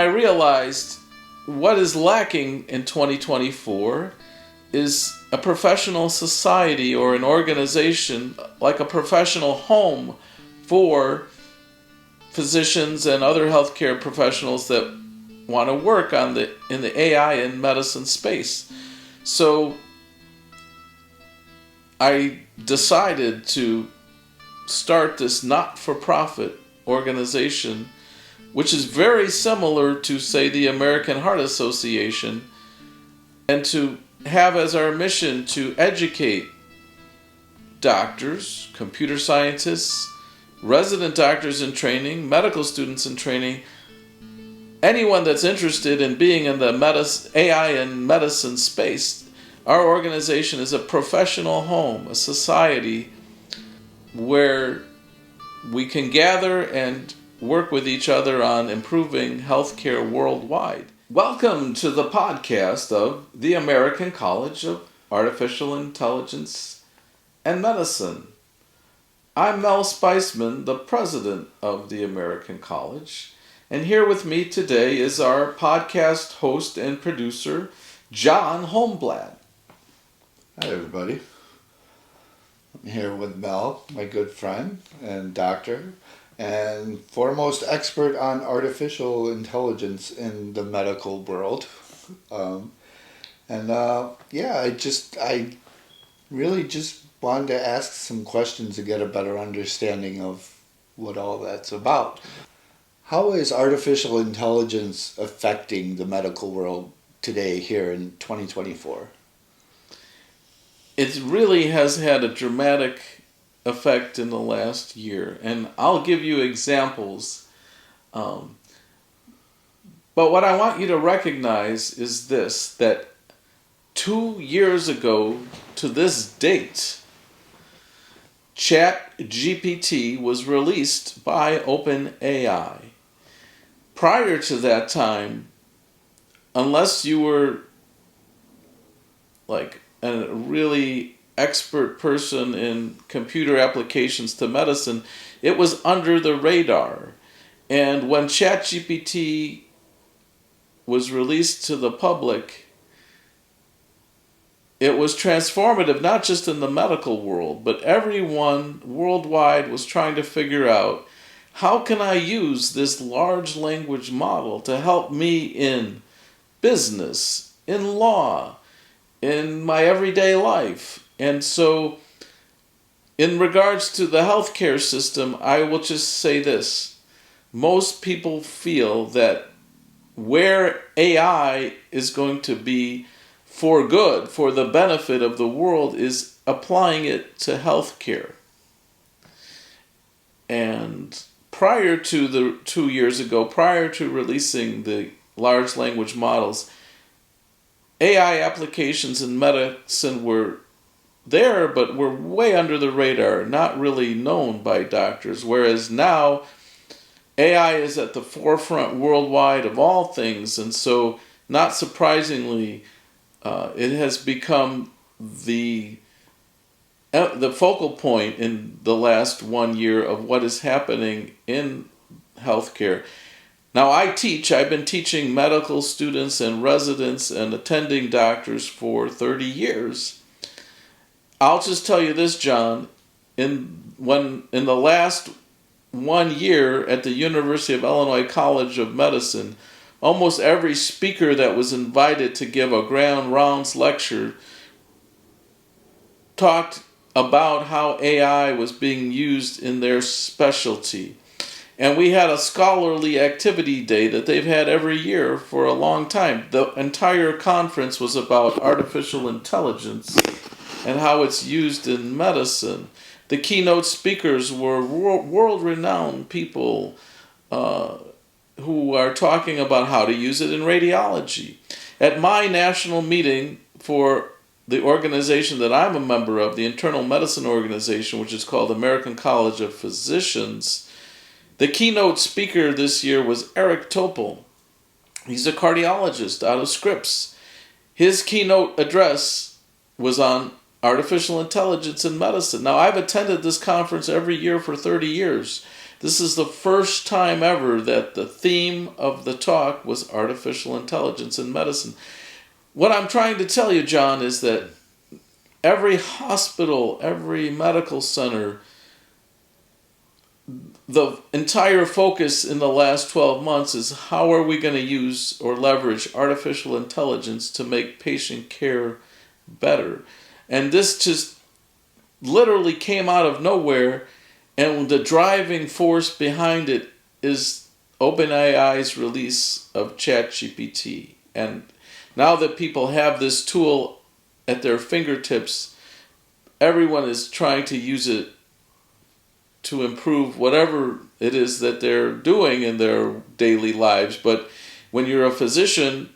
I realized what is lacking in 2024 is a professional society or an organization, like a professional home for physicians and other healthcare professionals that want to work in the AI and medicine space. So I decided to start this not-for-profit organization, which is very similar to, say, the American Heart Association, and to have as our mission to educate doctors, computer scientists, resident doctors in training, medical students in training, anyone that's interested in being in the AI and medicine space. Our organization is a professional home, a society where we can gather and work with each other on improving healthcare worldwide. Welcome to the podcast of the American College of Artificial Intelligence and Medicine. I'm Mel Speisman, the president of the American College, and here with me today is our podcast host and producer, John Holmblad. Hi, everybody. I'm here with Mel, my good friend and doctor, and foremost expert on artificial intelligence in the medical world. I really just wanted to ask some questions to get a better understanding of what all that's about. How is artificial intelligence affecting the medical world today here in 2024? It really has had a dramatic effect in the last year, and I'll give you examples. But what I want you to recognize is this, that 2 years ago to this date, ChatGPT was released by OpenAI. Prior to that time, unless you were like a really expert person in computer applications to medicine, it was under the radar. And when ChatGPT was released to the public, it was transformative, not just in the medical world, but everyone worldwide was trying to figure out, how can I use this large language model to help me in business, in law, in my everyday life? And so, in regards to the healthcare system, I will just say this. Most people feel that where AI is going to be for good, for the benefit of the world, is applying it to healthcare. And prior to 2 years ago, prior to releasing the large language models, AI applications in medicine were there, but were way under the radar, not really known by doctors. Whereas now, AI is at the forefront worldwide of all things, and so, not surprisingly, it has become the focal point in the last 1 year of what is happening in healthcare. Now I've been teaching medical students and residents and attending doctors for 30 years. I'll just tell you this, John, in the last 1 year at the University of Illinois College of Medicine, almost every speaker that was invited to give a grand rounds lecture talked about how AI was being used in their specialty. And we had a scholarly activity day that they've had every year for a long time. The entire conference was about artificial intelligence and how it's used in medicine. The keynote speakers were world-renowned people who are talking about how to use it in radiology. At my national meeting for the organization that I'm a member of, the Internal Medicine Organization, which is called American College of Physicians, the keynote speaker this year was Eric Topol. He's a cardiologist out of Scripps. His keynote address was on artificial intelligence in medicine. Now, I've attended this conference every year for 30 years. This is the first time ever that the theme of the talk was artificial intelligence in medicine. What I'm trying to tell you, John, is that every hospital, every medical center, the entire focus in the last 12 months is how are we going to use or leverage artificial intelligence to make patient care better. And this just literally came out of nowhere, and the driving force behind it is OpenAI's release of ChatGPT. And now that people have this tool at their fingertips, everyone is trying to use it to improve whatever it is that they're doing in their daily lives. But when you're a physician,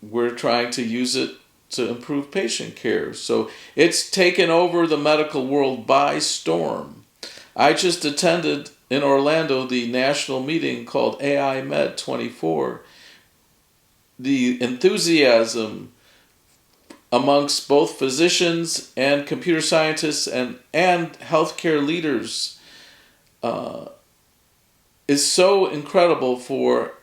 we're trying to use it to improve patient care. So it's taken over the medical world by storm. I just attended in Orlando the national meeting called AI Med 24. The enthusiasm amongst both physicians and computer scientists and healthcare leaders is so incredible for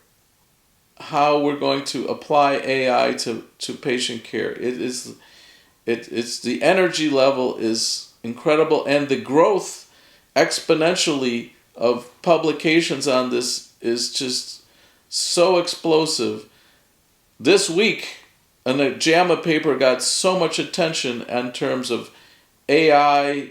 how we're going to apply AI to patient care. It's the energy level is incredible, and the growth exponentially of publications on this is just so explosive. This week, a JAMA paper got so much attention in terms of AI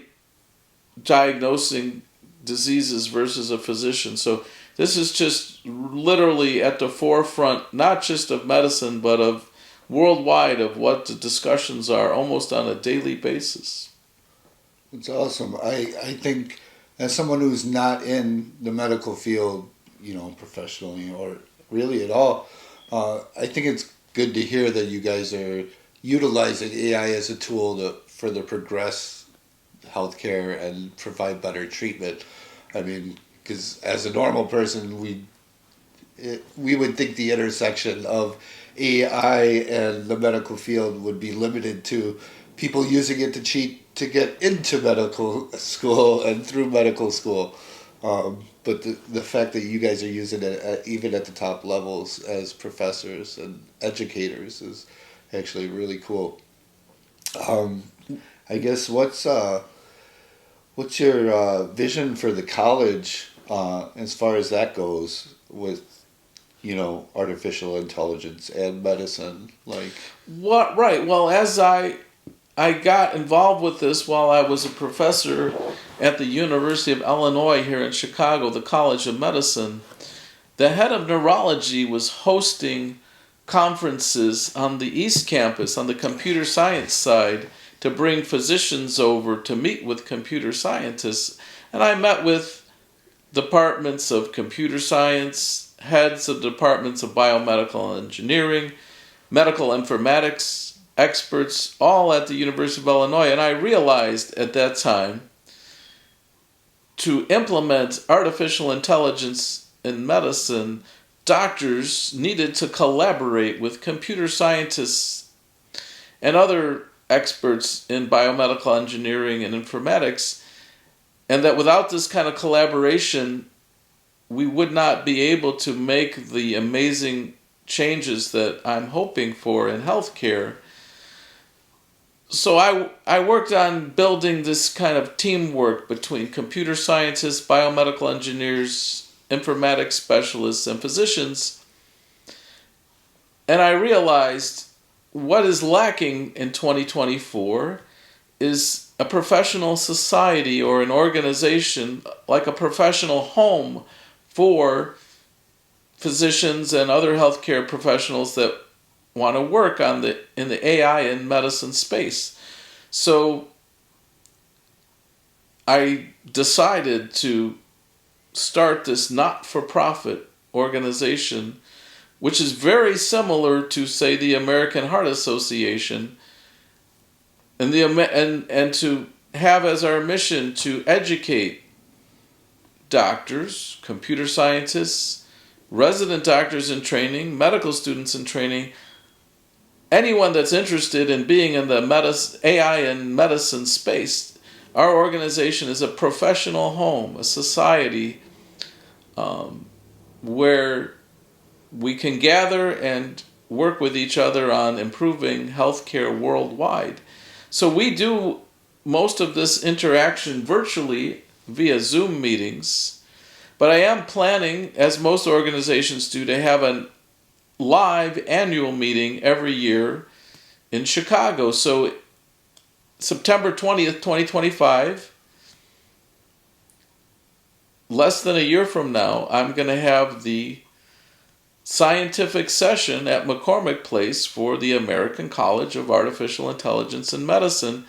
diagnosing diseases versus a physician. So this is just literally at the forefront, not just of medicine, but of worldwide, of what the discussions are almost on a daily basis. It's awesome. I think as someone who's not in the medical field, professionally or really at all, I think it's good to hear that you guys are utilizing AI as a tool to further progress healthcare and provide better treatment. I mean, because as a normal person, we would think the intersection of AI and the medical field would be limited to people using it to cheat to get into medical school and through medical school. But the fact that you guys are using it even at the top levels as professors and educators is actually really cool. I guess what's your vision for the college as far as that goes with artificial intelligence and medicine? What right? Well, as I got involved with this while I was a professor at the University of Illinois here in Chicago, the College of Medicine. The head of neurology was hosting conferences on the East Campus on the computer science side to bring physicians over to meet with computer scientists. And I met with departments of computer science, heads of departments of biomedical engineering, medical informatics experts, all at the University of Illinois. And I realized at that time, to implement artificial intelligence in medicine, doctors needed to collaborate with computer scientists and other experts in biomedical engineering and informatics, and that without this kind of collaboration, we would not be able to make the amazing changes that I'm hoping for in healthcare. So I worked on building this kind of teamwork between computer scientists, biomedical engineers, informatics specialists, and physicians. And I realized what is lacking in 2024 is a professional society or an organization, like a professional home for physicians and other healthcare professionals that want to work in the AI and medicine space. So I decided to start this not-for-profit organization, which is very similar to, say, the American Heart Association, and to have as our mission to educate doctors, computer scientists, resident doctors in training, medical students in training, anyone that's interested in being in the AI and medicine space. Our organization is a professional home, a society where we can gather and work with each other on improving healthcare worldwide. So we do most of this interaction virtually via Zoom meetings, but I am planning, as most organizations do, to have a live annual meeting every year in Chicago. So September 20th, 2025, less than a year from now, I'm going to have the scientific session at McCormick Place for the American College of Artificial Intelligence and Medicine,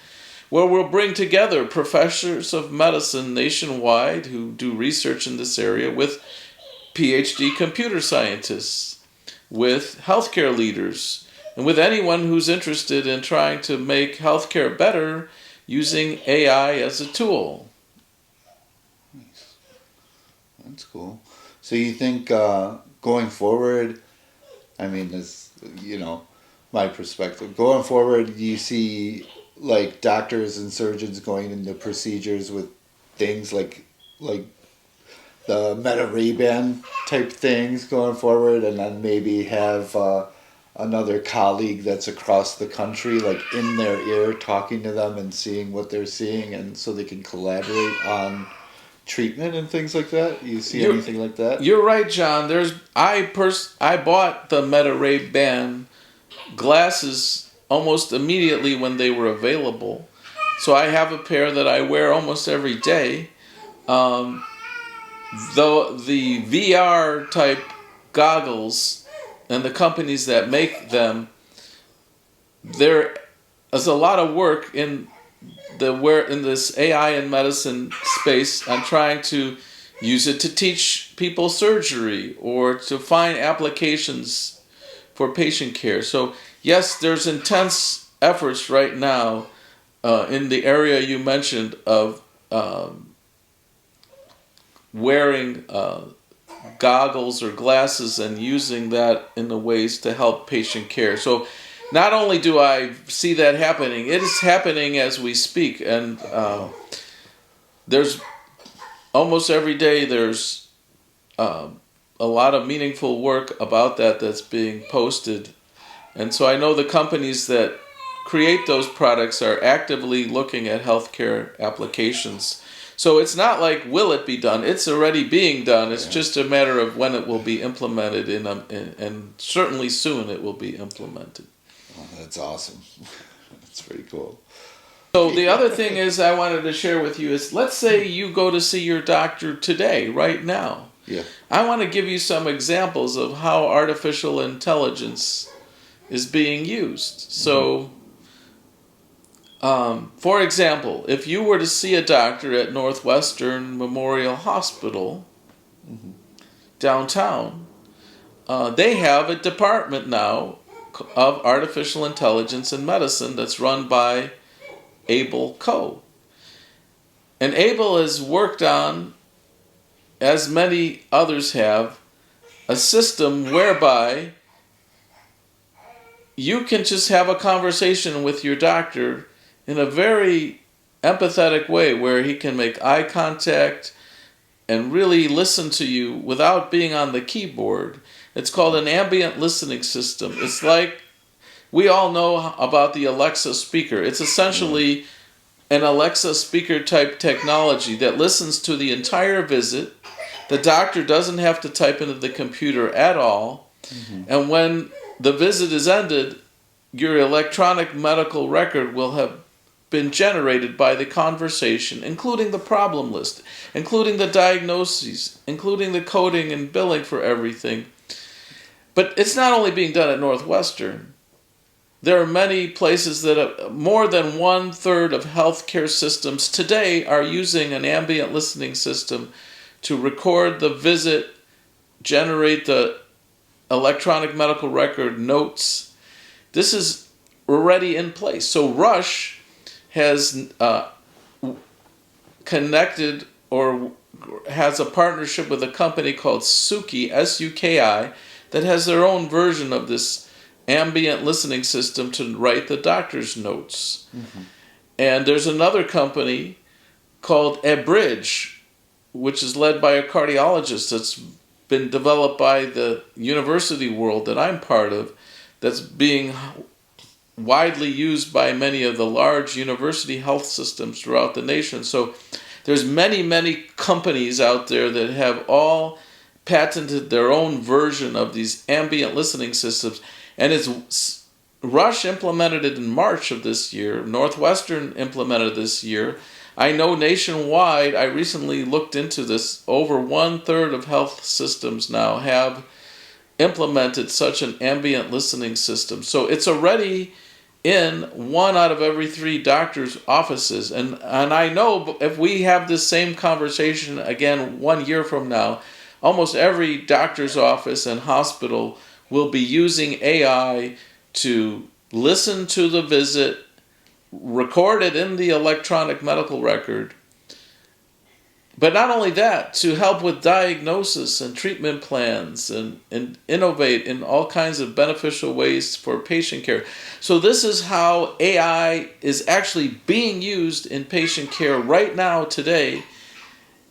where we'll bring together professors of medicine nationwide who do research in this area with PhD computer scientists, with healthcare leaders, and with anyone who's interested in trying to make healthcare better using AI as a tool. Nice. That's cool. So you think going forward, I mean, this, my perspective, going forward, you see like doctors and surgeons going into procedures with things like the Meta Ray-Ban type things going forward, and then maybe have another colleague that's across the country, like in their ear, talking to them and seeing what they're seeing, and so they can collaborate on treatment and things like that. You see anything like that? You're right, John. I bought the Meta Ray-Ban glasses almost immediately when they were available. So I have a pair that I wear almost every day. Though the VR type goggles and the companies that make them, there is a lot of work in this AI and medicine space on trying to use it to teach people surgery or to find applications for patient care. So yes, there's intense efforts right now in the area you mentioned of wearing goggles or glasses and using that in the ways to help patient care. So not only do I see that happening, it is happening as we speak. And there's almost every day there's a lot of meaningful work about that's being posted. And so I know the companies that create those products are actively looking at healthcare applications. So it's not like, will it be done? It's already being done. It's just a matter of when it will be implemented, and certainly soon it will be implemented. Oh, that's awesome. That's pretty cool. So the other thing is I wanted to share with you is, let's say you go to see your doctor today, right now. Yeah. I want to give you some examples of how artificial intelligence is being used. So, for example, if you were to see a doctor at Northwestern Memorial Hospital downtown, they have a department now of artificial intelligence and medicine that's run by Able Co. And Able has worked on, as many others have, a system whereby you can just have a conversation with your doctor in a very empathetic way, where he can make eye contact and really listen to you without being on the keyboard. It's called an ambient listening system. It's like, we all know about the Alexa speaker. It's essentially an Alexa speaker type technology that listens to the entire visit. The doctor doesn't have to type into the computer at all. And when the visit is ended, your electronic medical record will have been generated by the conversation, including the problem list, including the diagnoses, including the coding and billing for everything. But it's not only being done at Northwestern. There are many places that more than 1/3 of healthcare systems today are using an ambient listening system to record the visit, generate the electronic medical record notes. This is already in place. So Rush has connected or has a partnership with a company called Suki, S-U-K-I, that has their own version of this ambient listening system to write the doctor's notes. And there's another company called Abridge which is led by a cardiologist, that's been developed by the university world that I'm part of, that's being widely used by many of the large university health systems throughout the nation. So there's many companies out there that have all patented their own version of these ambient listening systems, and Rush implemented it in March of this year. Northwestern implemented this year. I know nationwide, I recently looked into this, over 1/3 of health systems now have implemented such an ambient listening system. So it's already in 1 out of every 3 doctors' offices. And I know if we have this same conversation again 1 year from now, almost every doctor's office and hospital will be using AI to listen to the visit, record it in the electronic medical record. But not only that, to help with diagnosis and treatment plans and innovate in all kinds of beneficial ways for patient care. So this is how AI is actually being used in patient care right now, today,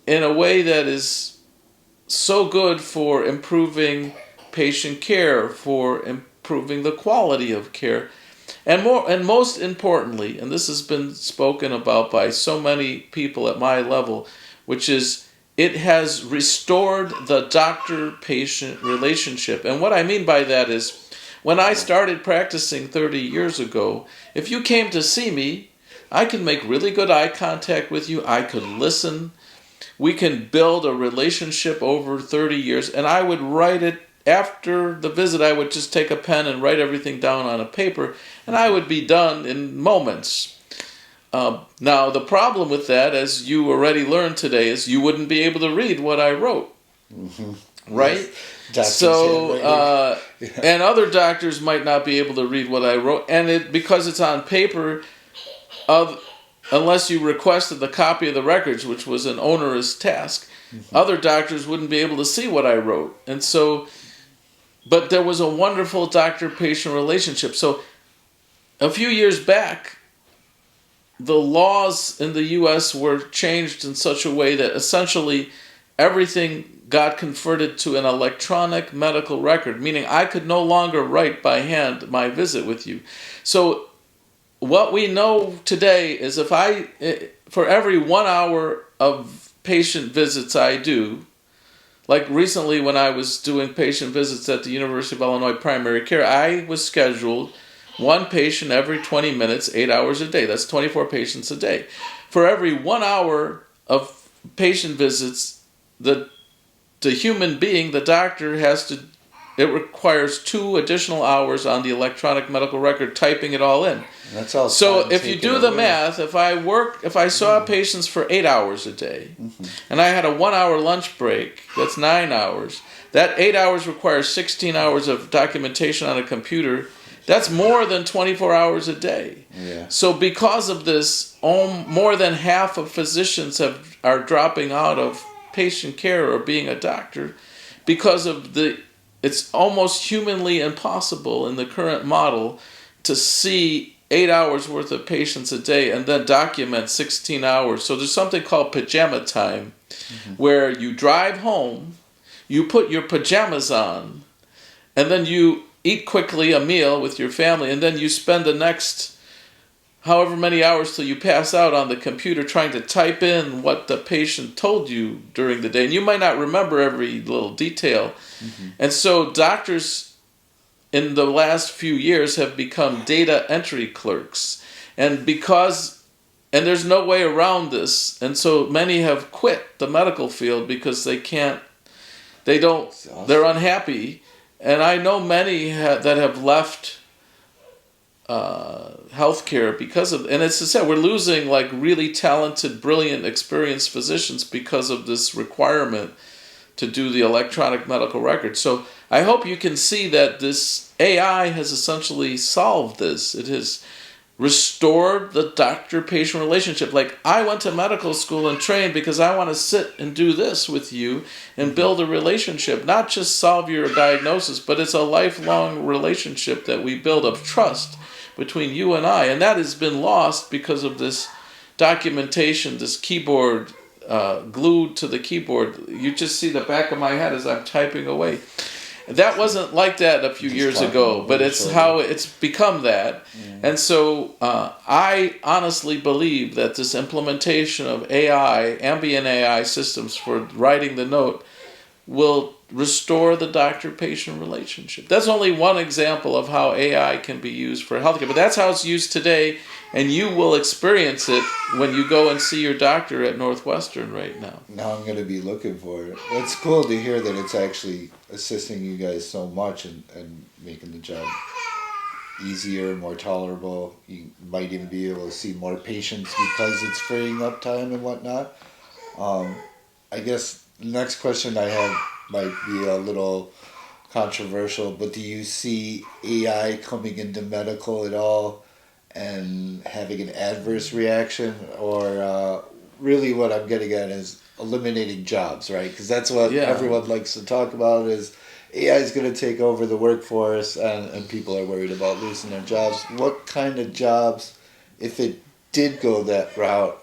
in a way that is so good for improving patient care, for improving the quality of care. And most importantly, and this has been spoken about by so many people at my level, which is it has restored the doctor-patient relationship. And what I mean by that is, when I started practicing 30 years ago, if you came to see me, I could make really good eye contact with you, I could listen, we can build a relationship over 30 years, and I would write it. After the visit, I would just take a pen and write everything down on a paper, and I would be done in moments. Now, the problem with that, as you already learned today, is you wouldn't be able to read what I wrote, right? Yes. So, and other doctors might not be able to read what I wrote, and because it's on paper, unless you requested the copy of the records, which was an onerous task, other doctors wouldn't be able to see what I wrote. And so, but there was a wonderful doctor-patient relationship. So a few years back, the laws in the U.S. were changed in such a way that essentially everything got converted to an electronic medical record, meaning I could no longer write by hand my visit with you. So what we know today is for every 1 hour of patient visits I do, like recently when I was doing patient visits at the University of Illinois Primary Care, I was scheduled 1 patient every 20 minutes, 8 hours a day. That's 24 patients a day. For every 1 hour of patient visits, the human being, the doctor, it requires 2 additional hours on the electronic medical record, typing it all in. That's all. So if you do the math, if I saw patients for 8 hours a day, and I had a 1 hour lunch break, that's 9 hours. That 8 hours requires 16 hours of documentation on a computer. That's more than 24 hours a day. Yeah. So because of this, more than half of physicians are dropping out of patient care or being a doctor because of it's almost humanly impossible in the current model to see 8 hours worth of patients a day and then document 16 hours. So there's something called pajama time, where you drive home, you put your pajamas on, and then you eat quickly a meal with your family, and then you spend the next however many hours till you pass out on the computer trying to type in what the patient told you during the day. And you might not remember every little detail. And so doctors in the last few years have become data entry clerks. And there's no way around this. And so many have quit the medical field because they're unhappy. And I know many that have left healthcare because of, and it's said, we're losing like really talented, brilliant, experienced physicians because of this requirement to do the electronic medical record. So I hope you can see that this AI has essentially solved this. It has restored the doctor-patient relationship. Like, I went to medical school and trained because I want to sit and do this with you and build a relationship, not just solve your diagnosis, but it's a lifelong relationship that we build of trust between you and I. And that has been lost because of this documentation, this keyboard glued to the keyboard. You just see the back of my head as I'm typing away. That wasn't like that a few years ago, but it's how it's become that. And so I honestly believe that this implementation of AI, ambient AI systems for writing the note, will restore the doctor-patient relationship. That's only one example of how AI can be used for healthcare, but that's how it's used today, and you will experience it when you go and see your doctor at Northwestern right now. Now I'm going to be looking for it. It's cool to hear that it's actually assisting you guys so much and making the job easier, more tolerable. You might even be able to see more patients because it's freeing up time and whatnot. I guess the next question I have might be a little controversial, but do you see AI coming into medical at all and having an adverse reaction? Or really what I'm getting at is eliminating jobs, right? Because that's what everyone likes to talk about is AI is going to take over the workforce and people are worried about losing their jobs. What kind of jobs, if it did go that route,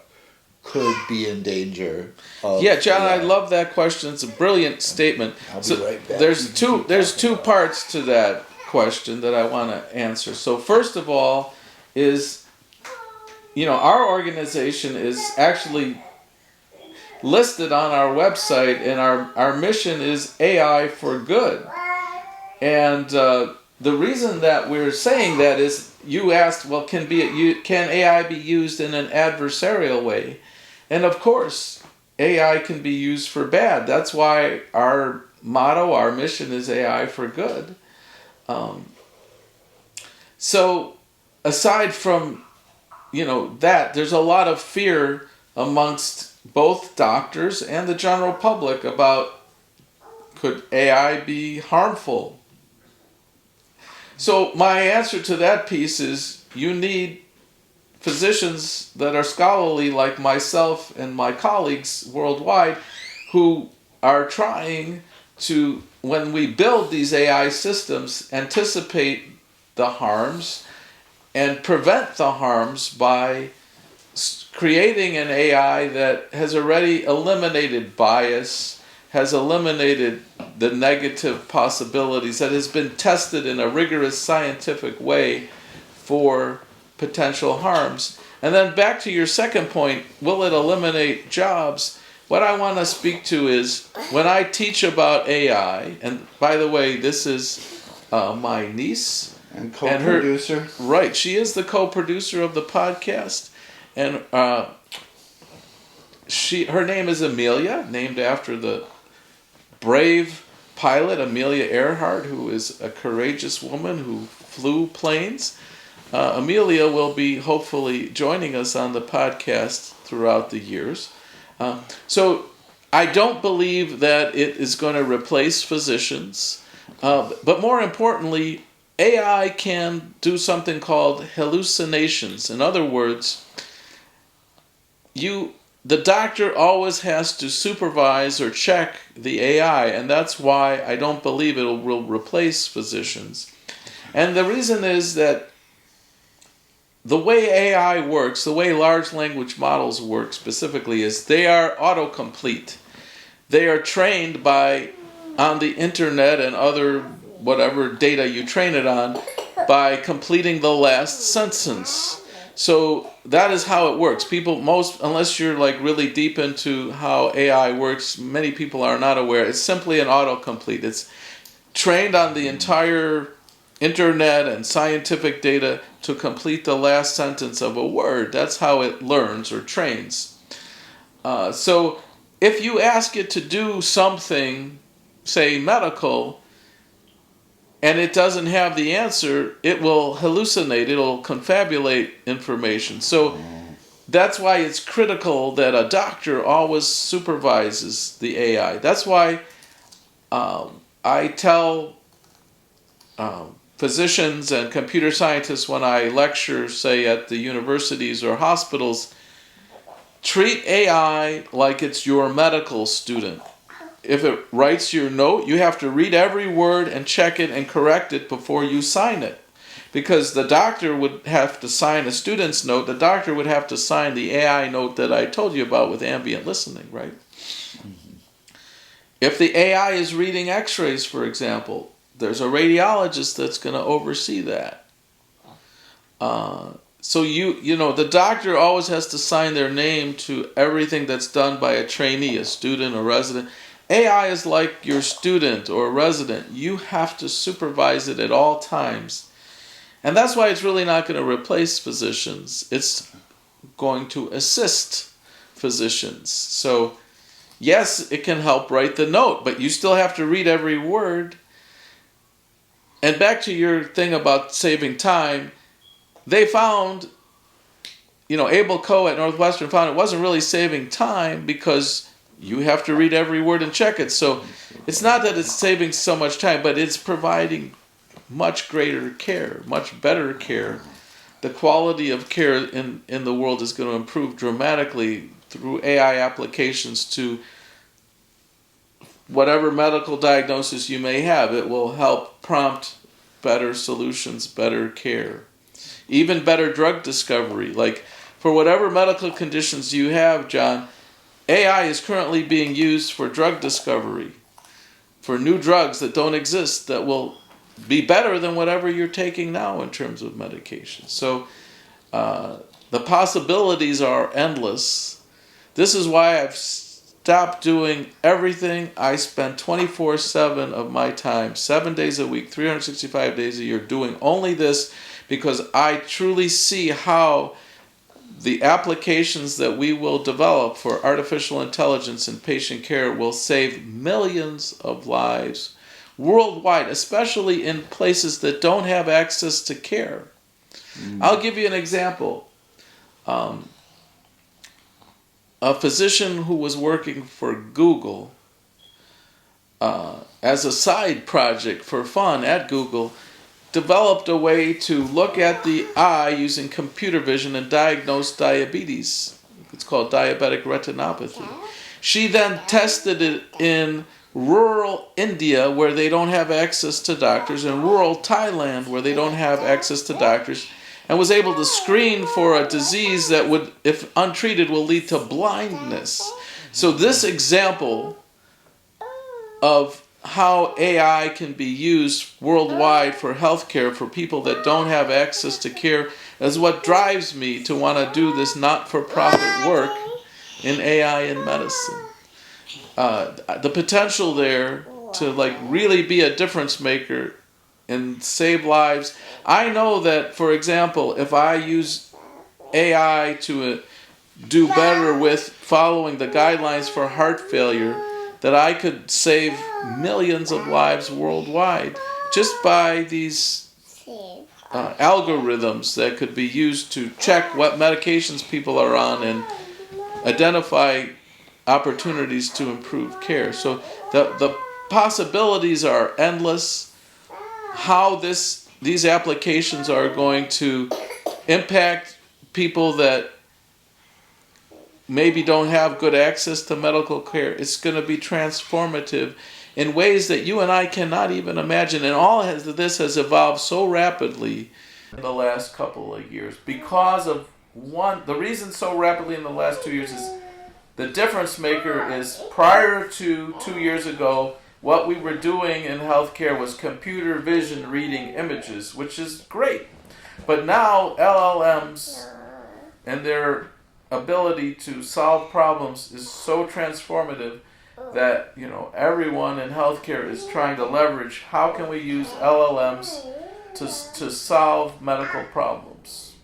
could be in danger of John, AI? I love that question. It's a brilliant statement. I'll be right back. There's two parts to that question that I want to answer. So first of all is, our organization is actually listed on our website, and our mission is AI for good. And the reason that we're saying that is, you asked, well, can AI be used in an adversarial way? And of course, AI can be used for bad. That's why our motto, our mission is AI for good. So aside from, that, there's a lot of fear amongst both doctors and the general public about, could AI be harmful? So my answer to that piece is, you need physicians that are scholarly like myself and my colleagues worldwide who are trying to, when we build these AI systems, anticipate the harms and prevent the harms by creating an AI that has already eliminated bias, has eliminated the negative possibilities, that has been tested in a rigorous scientific way for potential harms. And then back to your second point, will it eliminate jobs? What I want to speak to is, when I teach about AI, and by the way, this is my niece. And co-producer. Right, she is the co-producer of the podcast. And her name is Amelia, named after the brave pilot Amelia Earhart, who is a courageous woman who flew planes. Amelia will be hopefully joining us on the podcast throughout the years. So I don't believe that it is going to replace physicians. But more importantly, AI can do something called hallucinations. In other words, the doctor always has to supervise or check the AI, and that's why I don't believe it will replace physicians. And the reason is that the way AI works, the way large language models work specifically, is they are autocomplete. They are trained on the internet and other whatever data you train it on, by completing the last sentence. So that is how it works. Unless you're like really deep into how AI works, many people are not aware. It's simply an autocomplete. It's trained on the entire internet and scientific data to complete the last sentence of a word. That's how it learns or trains. So if you ask it to do something, say medical, and it doesn't have the answer, it will hallucinate, it'll confabulate information. So that's why it's critical that a doctor always supervises the AI. That's why I tell physicians and computer scientists when I lecture, say at the universities or hospitals, treat AI like it's your medical student. If it writes your note, you have to read every word and check it and correct it before you sign it. Because the doctor would have to sign a student's note. The doctor would have to sign the AI note that I told you about with ambient listening, right? If the AI is reading x-rays, for example, there's a radiologist that's going to oversee that. So the doctor always has to sign their name to everything that's done by a trainee, a student, a resident. AI is like your student or resident. You have to supervise it at all times. And that's why it's really not going to replace physicians. It's going to assist physicians. So, yes, it can help write the note, but you still have to read every word. And back to your thing about saving time, they found, Abel Coe at Northwestern found it wasn't really saving time because you have to read every word and check it. So it's not that it's saving so much time, but it's providing much greater care, much better care. The quality of care in the world is going to improve dramatically through AI applications to whatever medical diagnosis you may have. It will help prompt better solutions, better care. Even better drug discovery. Like for whatever medical conditions you have, John, AI is currently being used for drug discovery, for new drugs that don't exist that will be better than whatever you're taking now in terms of medication. So the possibilities are endless. This is why I've stopped doing everything. I spend 24/7 of my time, 7 days a week, 365 days a year, doing only this because I truly see how the applications that we will develop for artificial intelligence in patient care will save millions of lives worldwide, especially in places that don't have access to care. I'll give you an example. A physician who was working for Google as a side project for fun at Google developed a way to look at the eye using computer vision and diagnose diabetes. It's called diabetic retinopathy. She then tested it in rural India where they don't have access to doctors, and rural Thailand where they don't have access to doctors, and was able to screen for a disease that would, if untreated, will lead to blindness. So this example of how AI can be used worldwide for healthcare for people that don't have access to care is what drives me to want to do this not-for-profit work in AI in medicine. The potential there to really be a difference maker and save lives. I know that, for example, if I use AI to do better with following the guidelines for heart failure, that I could save millions of lives worldwide just by these algorithms that could be used to check what medications people are on and identify opportunities to improve care. So the possibilities are endless. How these applications are going to impact people that maybe don't have good access to medical care, it's going to be transformative in ways that you and I cannot even imagine. And all of this has evolved so rapidly in the last couple of years because of the reason so rapidly in the last 2 years is the difference maker is prior to 2 years ago, what we were doing in healthcare was computer vision reading images, which is great. But now LLMs and their ability to solve problems is so transformative that everyone in healthcare is trying to leverage how can we use LLMs to solve medical problems.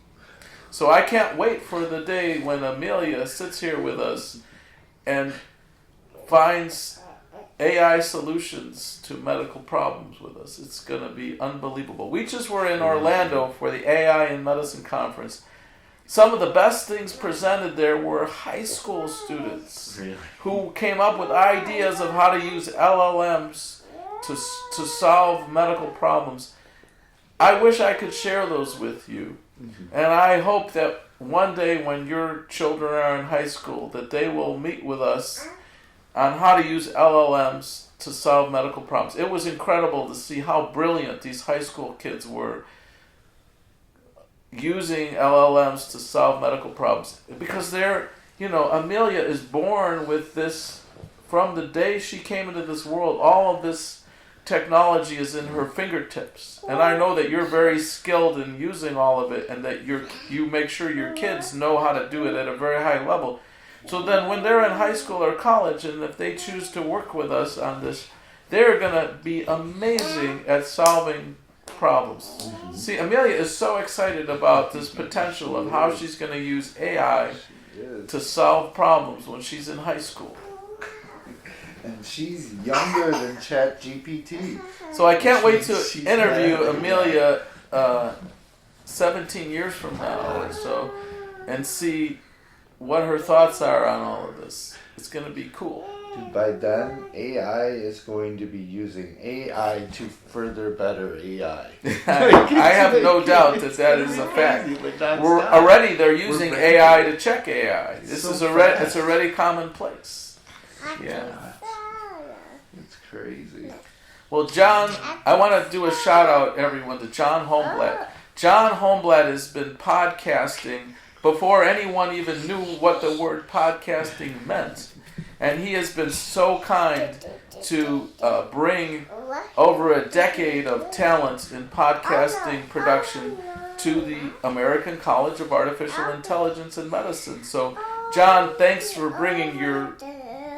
So I can't wait for the day when Amelia sits here with us and finds AI solutions to medical problems with us. It's going to be unbelievable. We just were in Orlando for the AI in Medicine conference. Some of the best things presented there were high school students who came up with ideas of how to use LLMs to solve medical problems. I wish I could share those with you. And I hope that one day when your children are in high school that they will meet with us on how to use LLMs to solve medical problems. It was incredible to see how brilliant these high school kids were using LLMs to solve medical problems. Because Amelia is born with this, from the day she came into this world, all of this technology is in her fingertips. And I know that you're very skilled in using all of it, and that you make sure your kids know how to do it at a very high level. So then when they're in high school or college, and if they choose to work with us on this, they're going to be amazing at solving problems. Mm-hmm. See, Amelia is so excited about this potential of how she's going to use AI to solve problems when she's in high school. And she's younger than ChatGPT. So I can't wait to interview Amelia 17 years from now or so and see what her thoughts are on all of this. It's going to be cool. Dude, by then, AI is going to be using AI to further better AI. I have no doubt that is a fact. They're using AI to check AI. It's already commonplace. Yeah. It's crazy. Well, John, I want to do a shout out, everyone, to John Holmblatt. John Holmblatt has been podcasting before anyone even knew what the word podcasting meant. And he has been so kind to bring over a decade of talent in podcasting production to the American College of Artificial Intelligence and Medicine. So, John, thanks for bringing your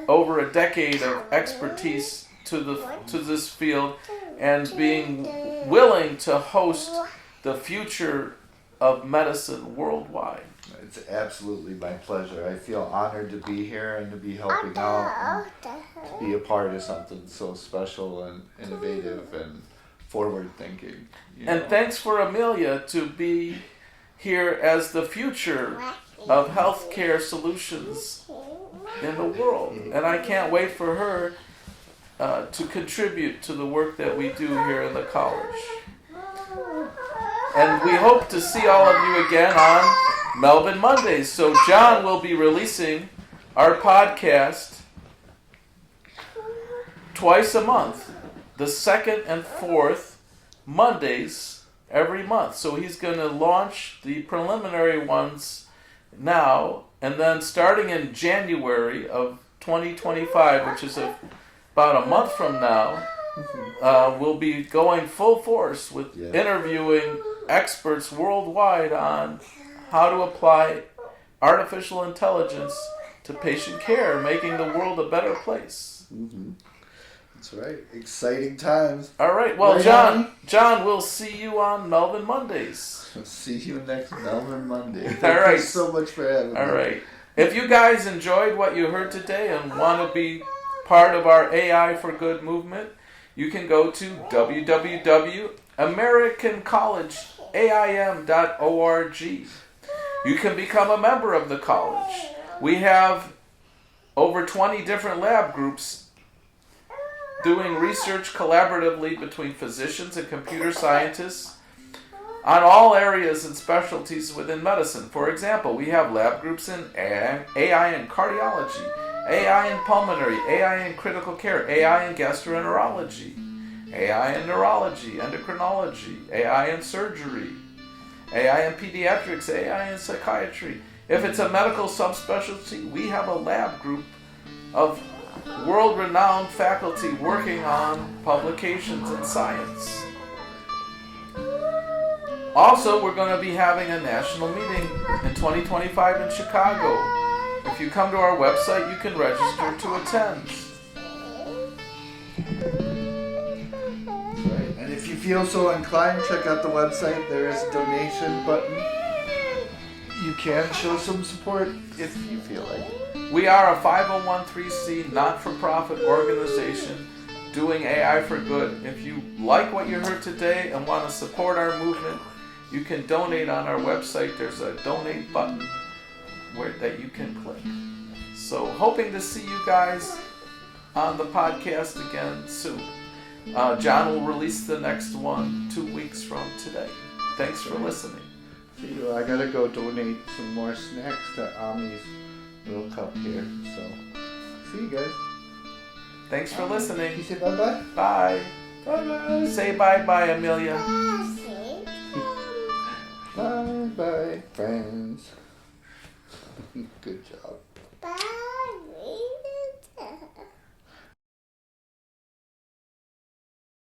over a decade of expertise to this field and being willing to host the future of medicine worldwide. It's absolutely my pleasure. I feel honored to be here and to be helping out and to be a part of something so special and innovative and forward-thinking. And thanks for Amelia to be here as the future of healthcare solutions in the world. And I can't wait for her to contribute to the work that we do here in the college. And we hope to see all of you again on Melvin Mondays. So John will be releasing our podcast twice a month, the second and fourth Mondays every month. So he's going to launch the preliminary ones now, and then starting in January of 2025, which is about a month from now, we'll be going full force with interviewing experts worldwide on how to apply artificial intelligence to patient care, making the world a better place. Mm-hmm. That's right. Exciting times. All right. Well, John, we'll see you on Melvin Mondays. See you next Melvin Monday. All right. Thank you so much for having me. All right. If you guys enjoyed what you heard today and want to be part of our AI for Good movement, you can go to www.americancollegeaim.org. You can become a member of the college. We have over 20 different lab groups doing research collaboratively between physicians and computer scientists on all areas and specialties within medicine. For example, we have lab groups in AI in cardiology, AI in pulmonary, AI in critical care, AI in gastroenterology, AI in neurology, endocrinology, AI in surgery, AI in pediatrics, AI in psychiatry. If it's a medical subspecialty, we have a lab group of world-renowned faculty working on publications in science. Also, we're going to be having a national meeting in 2025 in Chicago. If you come to our website, you can register to attend. Right. And if you feel so inclined, check out the website. There is a donation button. You can show some support if you feel like it. We are a 501(c) not-for-profit organization doing AI for good. If you like what you heard today and want to support our movement, you can donate on our website. There's a donate button that you can click. So hoping to see you guys on the podcast again soon. John will release the next one 2 weeks from today. Thanks for listening. See you. I gotta go donate some more snacks to Ami's little cup here. So, see you guys. Thanks for listening. You say bye-bye? Bye. Bye-bye. Say bye-bye, Amelia. Bye. Bye bye, friends. Good job. Bye.